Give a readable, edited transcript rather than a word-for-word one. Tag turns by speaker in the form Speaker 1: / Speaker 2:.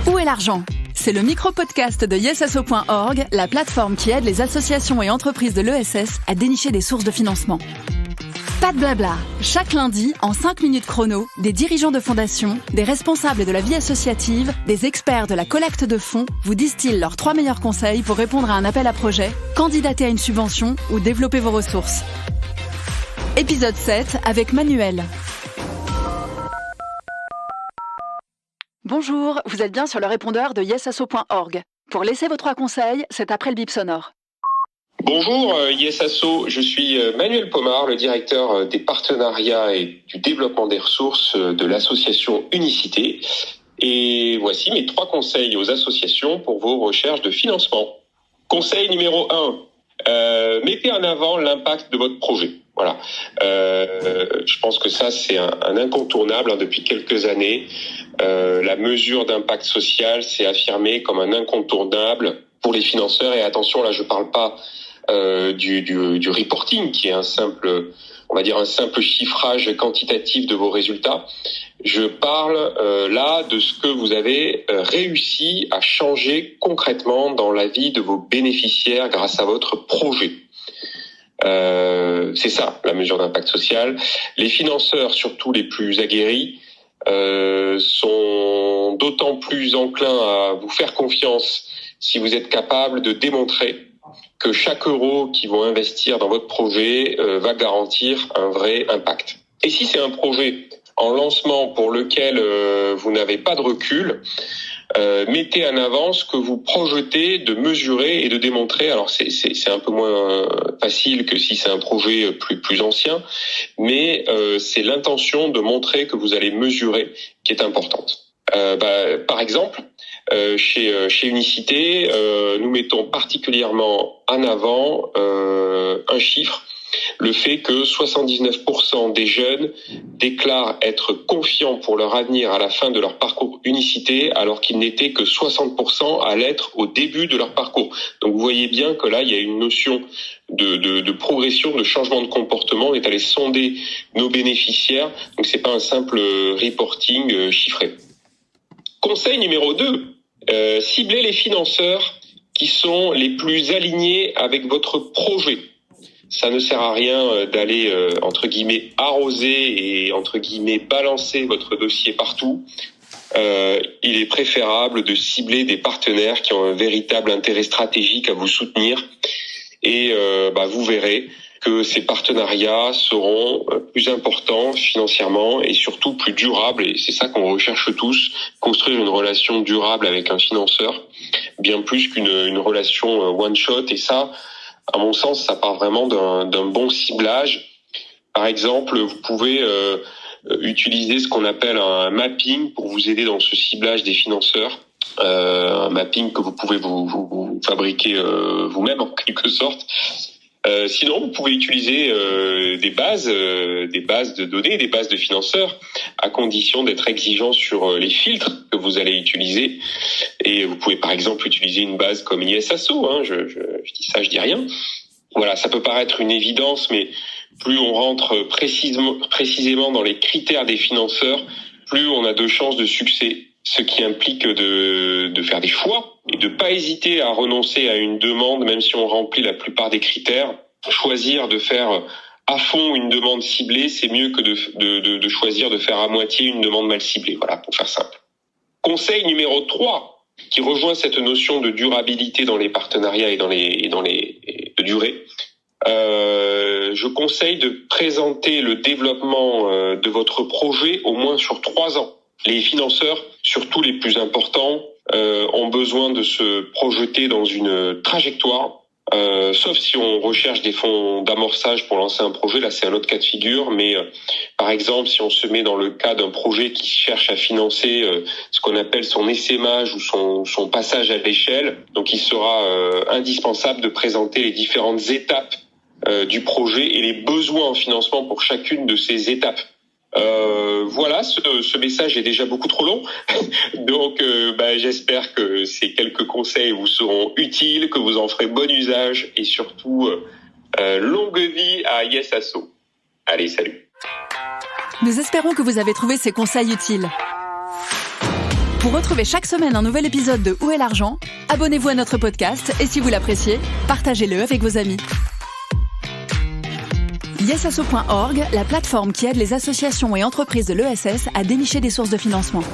Speaker 1: Où est l'argent ? C'est le micro-podcast de yesasso.org, la plateforme qui aide les associations et entreprises de l'ESS à dénicher des sources de financement. Pas de blabla. Chaque lundi, en 5 minutes chrono, des dirigeants de fondations, des responsables de la vie associative, des experts de la collecte de fonds vous distillent leurs 3 meilleurs conseils pour répondre à un appel à projet, candidater à une subvention ou développer vos ressources. Épisode 7 avec Manuel. Bonjour, vous êtes bien sur le répondeur de yesasso.org. Pour laisser vos 3 conseils, c'est après le bip sonore.
Speaker 2: Bonjour Yesasso, je suis Manuel Pomar, le directeur des partenariats et du développement des ressources de l'association Unicité. Et voici mes 3 conseils aux associations pour vos recherches de financement. Conseil numéro 1, mettez en avant l'impact de votre projet. Voilà, je pense que ça c'est un incontournable depuis quelques années. La mesure d'impact social s'est affirmée comme un incontournable pour les financeurs. Et attention, là je parle pas du reporting qui est un simple chiffrage quantitatif de vos résultats. Je parle là de ce que vous avez réussi à changer concrètement dans la vie de vos bénéficiaires grâce à votre projet. C'est ça la mesure d'impact social. Les financeurs, surtout les plus aguerris, sont d'autant plus enclins à vous faire confiance si vous êtes capable de démontrer que chaque euro qu'ils vont investir dans votre projet va garantir un vrai impact. Et si c'est un projet en lancement pour lequel vous n'avez pas de recul, mettez en avant ce que vous projetez de mesurer et de démontrer. Alors c'est un peu moins facile que si c'est un projet plus ancien, mais c'est l'intention de montrer que vous allez mesurer qui est importante. Par exemple, chez Unicité, nous mettons particulièrement en avant un chiffre, le fait que 79% des jeunes déclarent être confiants pour leur avenir à la fin de leur parcours Unicité, alors qu'ils n'étaient que 60% à l'être au début de leur parcours. Donc vous voyez bien que là, il y a une notion de progression, de changement de comportement. On est allé sonder nos bénéficiaires, donc c'est pas un simple reporting chiffré. Conseil numéro 2, ciblez les financeurs qui sont les plus alignés avec votre projet. Ça ne sert à rien d'aller, entre guillemets, arroser et, entre guillemets, balancer votre dossier partout. Il est préférable de cibler des partenaires qui ont un véritable intérêt stratégique à vous soutenir. Et vous verrez que ces partenariats seront plus importants financièrement et surtout plus durables. Et c'est ça qu'on recherche tous, construire une relation durable avec un financeur, bien plus qu'une relation one-shot. Et ça, à mon sens, ça part vraiment d'un bon ciblage. Par exemple, vous pouvez utiliser ce qu'on appelle un mapping pour vous aider dans ce ciblage des financeurs. Un mapping que vous pouvez vous fabriquer vous-même en quelque sorte. Sinon, vous pouvez utiliser des bases de données, des bases de financeurs, à condition d'être exigeant sur les filtres que vous allez utiliser. Et vous pouvez par exemple utiliser une base comme Yesasso. Je dis ça, je dis rien. Voilà, ça peut paraître une évidence, mais plus on rentre précisément dans les critères des financeurs, plus on a de chances de succès. Ce qui implique de faire des choix et de pas hésiter à renoncer à une demande, même si on remplit la plupart des critères. Choisir de faire à fond une demande ciblée, c'est mieux que de choisir de faire à moitié une demande mal ciblée. Voilà, pour faire simple. Conseil numéro 3, qui rejoint cette notion de durabilité dans les partenariats et dans les de durée. Je conseille de présenter le développement de votre projet au moins sur 3 ans. Les financeurs, surtout les plus importants, ont besoin de se projeter dans une trajectoire, sauf si on recherche des fonds d'amorçage pour lancer un projet. Là, c'est un autre cas de figure. Mais par exemple, si on se met dans le cas d'un projet qui cherche à financer ce qu'on appelle son essaimage ou son passage à l'échelle, donc il sera indispensable de présenter les différentes étapes du projet et les besoins en financement pour chacune de ces étapes. Voilà, ce message est déjà beaucoup trop long, donc j'espère que ces quelques conseils vous seront utiles, que vous en ferez bon usage et surtout longue vie à Yesasso. Allez, salut.
Speaker 1: Nous espérons que vous avez trouvé ces conseils utiles. Pour retrouver chaque semaine un nouvel épisode de Où est l'argent, abonnez-vous à notre podcast et si vous l'appréciez, partagez-le avec vos amis. YesAsso.org, la plateforme qui aide les associations et entreprises de l'ESS à dénicher des sources de financement.